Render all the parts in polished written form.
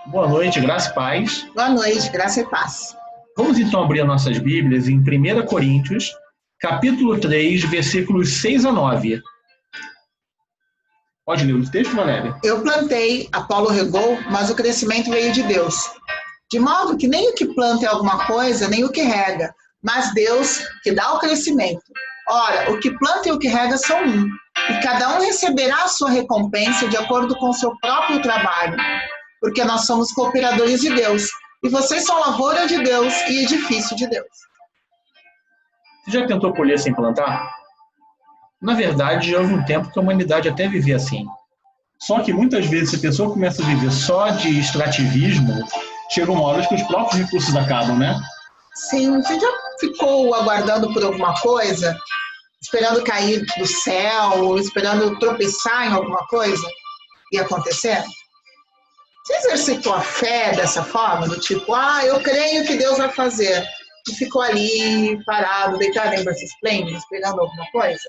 Boa noite, graça e paz. Boa noite, graça e paz. Vamos então abrir nossas Bíblias em 1 Coríntios, capítulo 3, versículos 6 a 9. Pode ler o texto, Valéria? Eu plantei, Apolo regou, mas o crescimento veio de Deus. De modo que nem o que planta é alguma coisa, nem o que rega, mas Deus que dá o crescimento. Ora, o que planta e o que rega são um, e cada um receberá a sua recompensa de acordo com o seu próprio trabalho, porque nós somos cooperadores de Deus, e vocês são lavoura de Deus e edifício de Deus. Você já tentou colher sem plantar? Na verdade, já houve um tempo que a humanidade até vivia assim. Só que muitas vezes, se a pessoa começa a viver só de extrativismo, chega uma hora que os próprios recursos acabam, né? Sim, você já ficou aguardando por alguma coisa? Esperando cair do céu, esperando tropeçar em alguma coisa e acontecer? Você exercitou a fé dessa forma? Do tipo, eu creio que Deus vai fazer. E ficou ali, parado, deitado em berço esplêndido, esperando alguma coisa?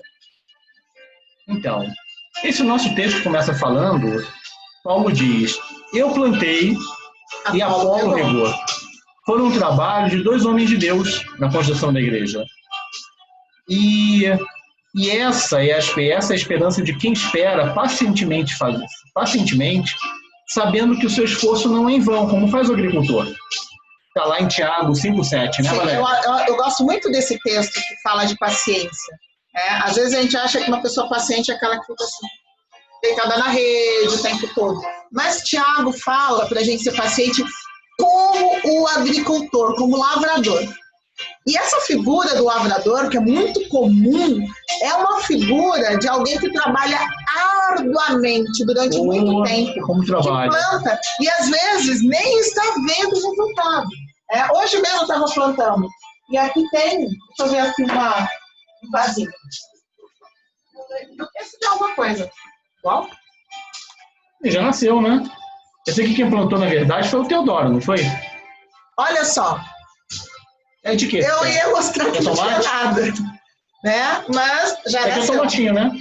Então, esse nosso texto começa falando, Paulo diz, eu plantei e Apolo regou. Foi um trabalho de dois homens de Deus na construção da igreja. E essa é a esperança de quem espera pacientemente, sabendo que o seu esforço não é em vão, como faz o agricultor. Está lá em Tiago 5,7, né, Valéria? Eu gosto muito desse texto que fala de paciência. Às vezes a gente acha que uma pessoa paciente é aquela que fica assim, deitada na rede o tempo todo. Mas Tiago fala para a gente ser paciente como o agricultor, como o lavrador. E essa figura do lavrador, que é muito comum, é uma figura de alguém que trabalha arduamente durante muito tempo, como trabalha. Que planta, e às vezes nem está vendo o resultado. Hoje mesmo eu estava plantando, e aqui tem, deixa eu ver aqui um vasinho. Esse é alguma coisa. Qual? Ele já nasceu, né? Eu sei que quem plantou, na verdade, foi o Teodoro, não foi? Olha só. É de quê? Eu ia mostrar que não tinha nada. Né? Mas já nasceu. É tomatinho, né?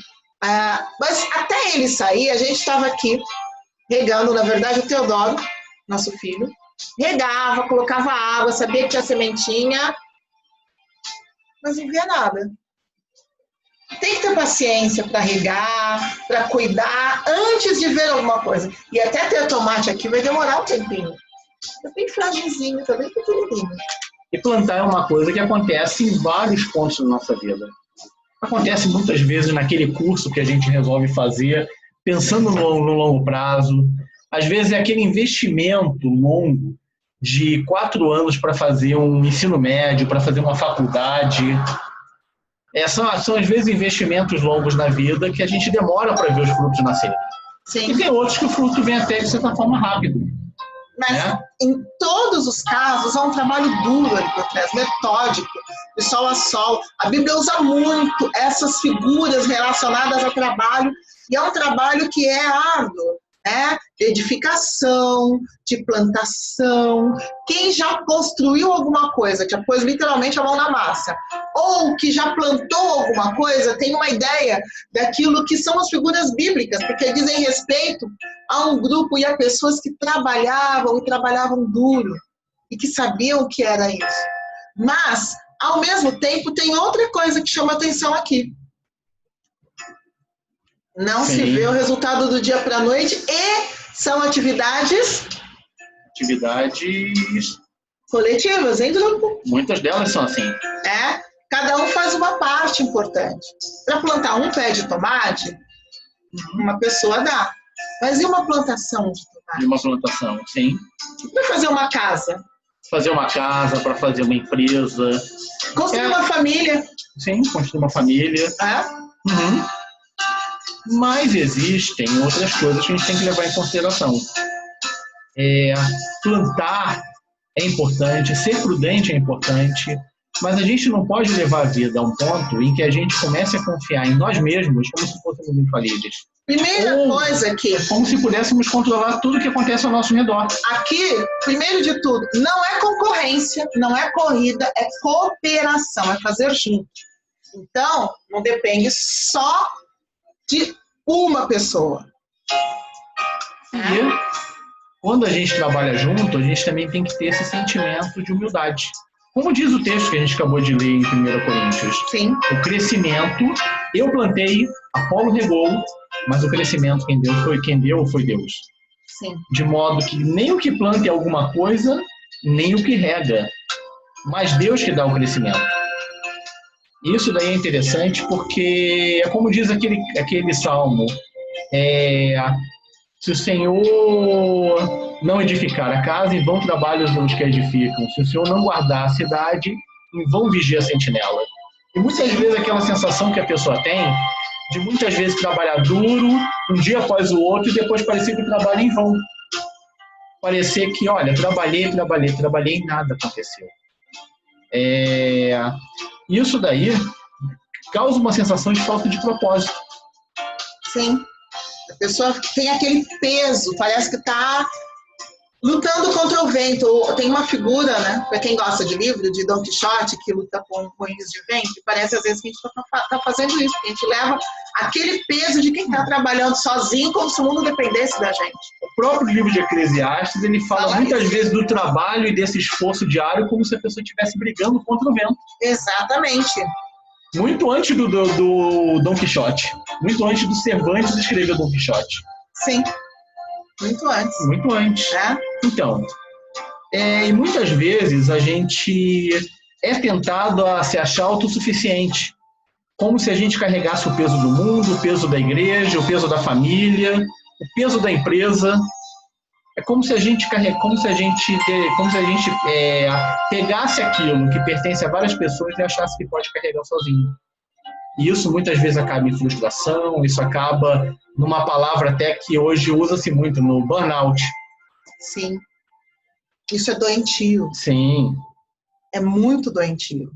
Mas até ele sair, a gente estava aqui regando, na verdade, o Teodoro, nosso filho, regava, colocava água, sabia que tinha sementinha, mas não via nada. Tem que ter paciência para regar, para cuidar, antes de ver alguma coisa. E até ter tomate aqui vai demorar um tempinho. Tá bem frágilzinho, tá bem pequenininho. E plantar é uma coisa que acontece em vários pontos da nossa vida. Acontece muitas vezes naquele curso que a gente resolve fazer, pensando no longo prazo. Às vezes é aquele investimento longo de 4 anos para fazer um ensino médio, para fazer uma faculdade. São às vezes investimentos longos na vida que a gente demora para ver os frutos nascerem. Sim. E tem outros que o fruto vem até de certa forma rápido. Mas em todos os casos há um trabalho duro ali por trás, metódico, de sol a sol. A Bíblia usa muito essas figuras relacionadas ao trabalho, e é um trabalho que é árduo, de edificação, de plantação. Quem já construiu alguma coisa, que já pôs literalmente a mão na massa, ou que já plantou alguma coisa, tem uma ideia daquilo que são as figuras bíblicas, porque dizem respeito a um grupo e a pessoas que trabalhavam e trabalhavam duro, e que sabiam o que era isso. Mas, ao mesmo tempo, tem outra coisa que chama atenção aqui. Não se vê o resultado do dia para a noite, e são atividades coletivas, em grupo. Muitas delas são assim. Cada um faz uma parte importante. Para plantar um pé de tomate, uma pessoa dá. Mas e uma plantação de tomate? E uma plantação, sim. Para fazer uma casa? Fazer uma casa, para fazer uma empresa. Construir uma família. Sim, construir uma família. Mas existem outras coisas que a gente tem que levar em consideração. Plantar é importante, ser prudente é importante, mas a gente não pode levar a vida a um ponto em que a gente comece a confiar em nós mesmos como se fôssemos infalíveis. Primeira coisa aqui. Como se pudéssemos controlar tudo que acontece ao nosso redor. Aqui, primeiro de tudo, não é concorrência, não é corrida, é cooperação, é fazer junto. Então, não depende só de uma pessoa. quando a gente trabalha junto, a gente também tem que ter esse sentimento de humildade. Como diz o texto que a gente acabou de ler em 1 Coríntios, Sim. o crescimento, eu plantei, Apolo regou, mas o crescimento quem deu foi Deus. Sim. De modo que nem o que planta é alguma coisa, nem o que rega, mas Deus que dá o crescimento. Isso daí é interessante porque é como diz aquele salmo, se o Senhor não edificar a casa, em vão trabalham os que edificam. Se o Senhor não guardar a cidade, em vão vigia a sentinela. E muitas vezes aquela sensação que a pessoa tem de muitas vezes trabalhar duro, um dia após o outro, e depois parecer que trabalha em vão. Parecer que, olha, trabalhei e nada aconteceu. Isso daí causa uma sensação de falta de propósito. Sim. A pessoa tem aquele peso, parece que está lutando contra o vento. Tem uma figura, né? Para quem gosta de livro, de Dom Quixote, que luta com moinhos de vento, e parece às vezes que a gente está fazendo isso, que a gente leva aquele peso de quem está trabalhando sozinho, como se o mundo dependesse da gente. O próprio livro de Eclesiastes, ele fala muitas vezes do trabalho e desse esforço diário como se a pessoa estivesse brigando contra o vento. Exatamente. Muito antes do Dom Quixote. Muito antes do Cervantes escrever Dom Quixote. Sim. Muito antes. Muito antes. Então, e muitas vezes a gente é tentado a se achar autossuficiente. Como se a gente carregasse o peso do mundo, o peso da igreja, o peso da família, o peso da empresa. É como se a gente pegasse aquilo que pertence a várias pessoas e achasse que pode carregar sozinho. E isso muitas vezes acaba em frustração, isso acaba numa palavra até que hoje usa-se muito, no burnout. Sim. Isso é doentio. Sim. É muito doentio.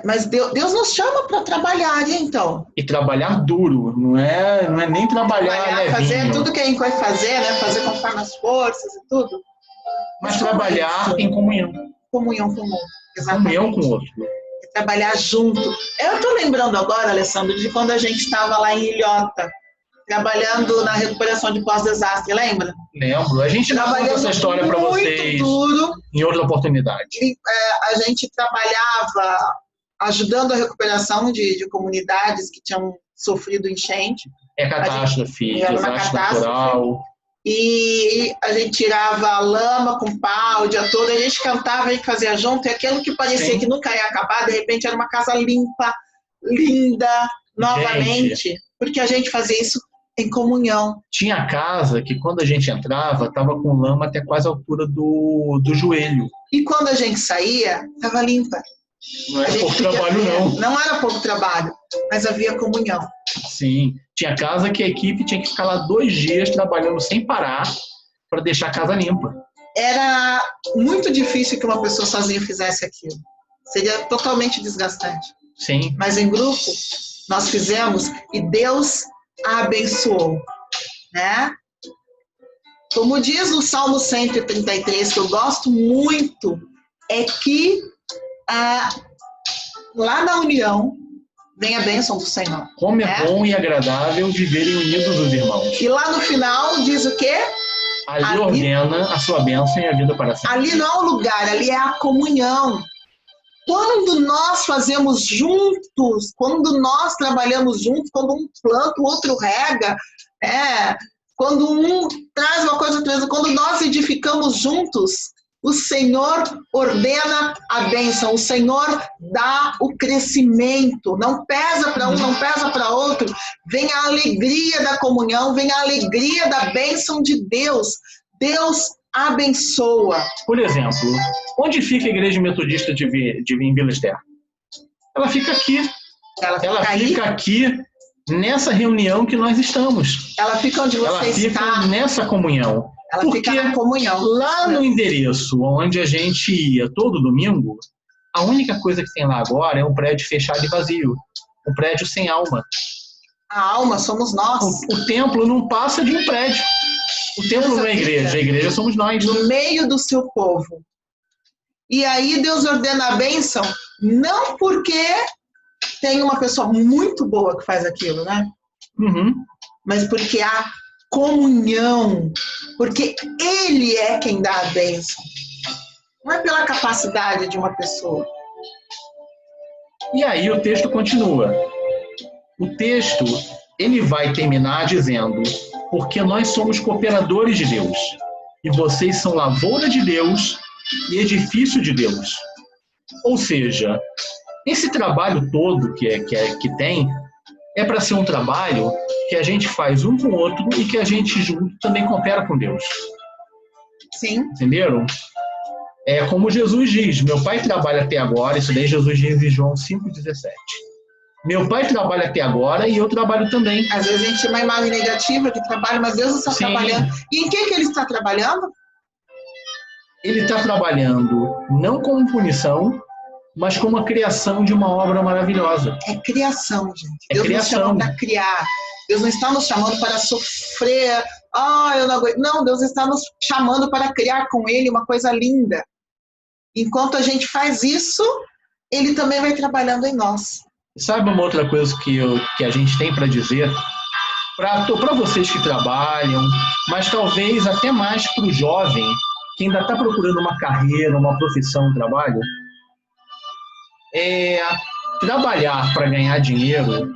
Mas Deus nos chama para trabalhar, então. E trabalhar duro, não é nem trabalhar fazer tudo que a gente vai fazer, né? Fazer conforme as forças e tudo. Mas trabalhar em comunhão. Comunhão com o outro. Exatamente. Comunhão com o outro. Trabalhar junto. Eu estou lembrando agora, Alessandro, de quando a gente estava lá em Ilhota, trabalhando na recuperação de pós-desastre, lembra? Lembro. A gente conta essa história para vocês duro, em outra oportunidade. A gente trabalhava ajudando a recuperação de comunidades que tinham sofrido enchente. Catástrofe, desastre natural. E a gente tirava a lama com pau o dia todo, a gente cantava, a gente fazia junto, e aquilo que parecia que nunca ia acabar, de repente era uma casa limpa, linda, novamente, porque a gente fazia isso em comunhão. Tinha casa que quando a gente entrava, estava com lama até quase a altura do joelho. E quando a gente saía, estava limpa. Não era pouco trabalho, não. Não era pouco trabalho, mas havia comunhão. Sim. Tinha casa que a equipe tinha que ficar lá 2 dias trabalhando sem parar para deixar a casa limpa. Era muito difícil que uma pessoa sozinha fizesse aquilo. Seria totalmente desgastante. Sim. Mas em grupo, nós fizemos e Deus a abençoou, né? Como diz o Salmo 133, que eu gosto muito, é que lá na união vem a bênção do Senhor. Como é bom e agradável viverem unidos os irmãos. E lá no final diz o quê? Ali ordena a sua bênção e a vida para sempre. Ali não é o lugar, ali é a comunhão. Quando nós fazemos juntos, quando nós trabalhamos juntos, quando um planta, o outro rega, quando um traz uma coisa, quando nós edificamos juntos, o Senhor ordena a bênção, o Senhor dá o crescimento, não pesa para um, não pesa para outro, vem a alegria da comunhão, vem a alegria da bênção de Deus. Deus abençoa. Por exemplo, onde fica a Igreja Metodista de Vila Terra? Ela fica aqui. Ela fica aqui nessa reunião que nós estamos. Ela fica onde você está. Ela fica nessa comunhão. Ela fica na comunhão. Lá no endereço onde a gente ia todo domingo, a única coisa que tem lá agora é um prédio fechado e vazio. Um prédio sem alma. A alma somos nós. O templo não passa de um prédio. O templo não é a igreja somos nós. No meio do seu povo. E aí Deus ordena a bênção, não porque tem uma pessoa muito boa que faz aquilo, né? Uhum. Mas porque há comunhão, porque Ele é quem dá a bênção. Não é pela capacidade de uma pessoa. E aí o texto continua. O texto, ele vai terminar dizendo: porque nós somos cooperadores de Deus, e vocês são lavoura de Deus e edifício de Deus. Ou seja, esse trabalho todo que tem é para ser um trabalho que a gente faz um com o outro e que a gente junto também coopera com Deus. Sim. Entenderam? É como Jesus diz: meu pai trabalha até agora, isso daí Jesus diz em João 5,17. Meu pai trabalha até agora e eu trabalho também. Às vezes a gente tem uma imagem negativa de trabalho, mas Deus está trabalhando. E em que ele está trabalhando? Ele está trabalhando não como punição, mas como a criação de uma obra maravilhosa. É criação, gente. É Deus criação. nos chama para criar. Deus não está nos chamando para sofrer. Eu não aguento. Não, Deus está nos chamando para criar com Ele uma coisa linda. Enquanto a gente faz isso, Ele também vai trabalhando em nós. Sabe uma outra coisa que a gente tem para dizer? Para vocês que trabalham, mas talvez até mais para o jovem que ainda está procurando uma carreira, uma profissão, um trabalho. Trabalhar para ganhar dinheiro,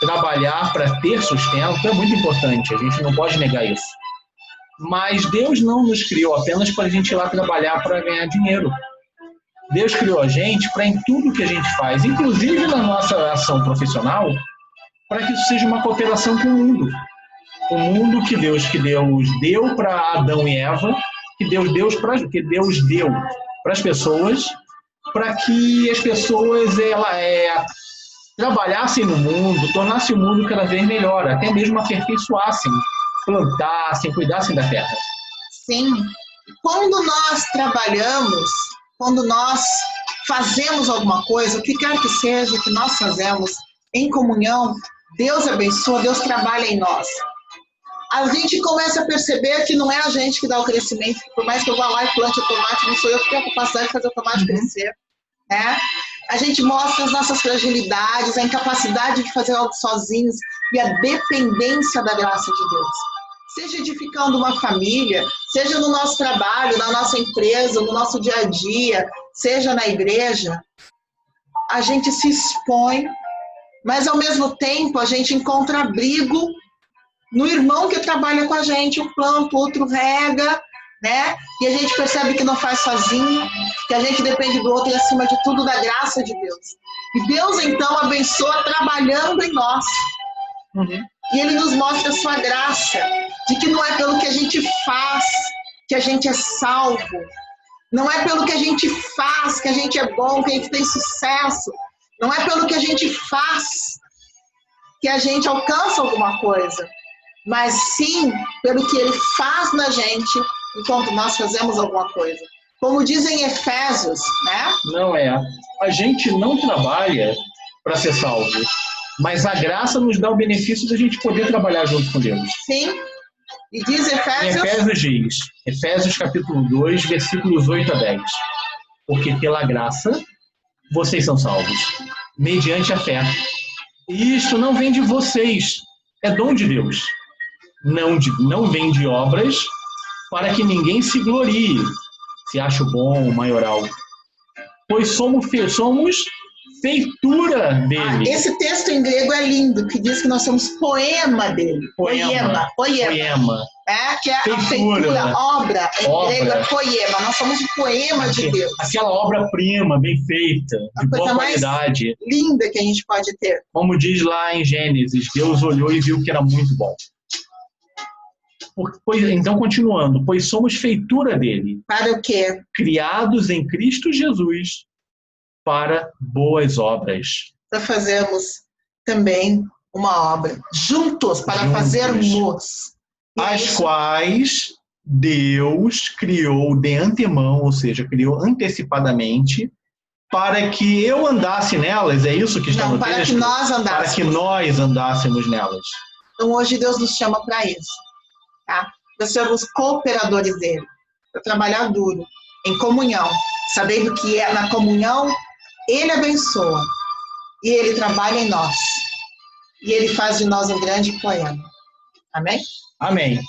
trabalhar para ter sustento é muito importante, a gente não pode negar isso. Mas Deus não nos criou apenas para a gente ir lá trabalhar para ganhar dinheiro. Deus criou a gente para em tudo que a gente faz, inclusive na nossa ação profissional, para que isso seja uma cooperação com o mundo. O mundo que Deus deu para Adão e Eva, que Deus deu para as pessoas, para que as pessoas trabalhassem no mundo, tornassem o mundo cada vez melhor, até mesmo aperfeiçoassem, plantassem, cuidassem da terra. Sim. Quando nós trabalhamos, quando nós fazemos alguma coisa, o que quer que seja que nós fazemos em comunhão, Deus abençoa, Deus trabalha em nós. A gente começa a perceber que não é a gente que dá o crescimento, por mais que eu vá lá e plante o tomate, não sou eu que tenho a capacidade de fazer o tomate crescer. Né? A gente mostra as nossas fragilidades, a incapacidade de fazer algo sozinhos e a dependência da graça de Deus. Seja edificando uma família, seja no nosso trabalho, na nossa empresa, no nosso dia a dia, seja na igreja, a gente se expõe, mas ao mesmo tempo a gente encontra abrigo no irmão que trabalha com a gente, um planta, o outro rega, né? E a gente percebe que não faz sozinho, que a gente depende do outro e acima de tudo da graça de Deus. E Deus então abençoa trabalhando em nós. E Ele nos mostra a sua graça, de que não é pelo que a gente faz que a gente é salvo. Não é pelo que a gente faz que a gente é bom, que a gente tem sucesso. Não é pelo que a gente faz que a gente alcança alguma coisa. Mas sim pelo que Ele faz na gente enquanto nós fazemos alguma coisa. Como dizem Efésios, né? Não é. A gente não trabalha para ser salvo, mas a graça nos dá o benefício de a gente poder trabalhar junto com Deus. Sim. E diz Efésios... Efésios capítulo 2, versículos 8 a 10. Porque pela graça vocês são salvos, mediante a fé. E isto não vem de vocês, é dom de Deus. Não vem de obras, para que ninguém se glorie, se acha bom, maioral. Pois somos feitura dele. Esse texto em grego é lindo, que diz que nós somos poema dele. Poema. Que é a feitura, obra. Em grego é poema. Nós somos o poema de Deus. Aquela obra-prima, bem feita, de boa qualidade. Linda que a gente pode ter. Como diz lá em Gênesis, Deus olhou e viu que era muito bom. Então, continuando, pois somos feitura dele. Para o quê? Criados em Cristo Jesus para boas obras. Para fazermos também uma obra. Juntos, para fazermos. As quais Deus criou de antemão, ou seja, criou antecipadamente, para que eu andasse nelas. É isso que está no texto? Para que nós andássemos. Para que nós andássemos nelas. Então, hoje Deus nos chama para isso. Tá? Para sermos cooperadores dele, para trabalhar duro, em comunhão, sabendo que na comunhão Ele abençoa e Ele trabalha em nós e Ele faz de nós um grande poema. Amém? Amém.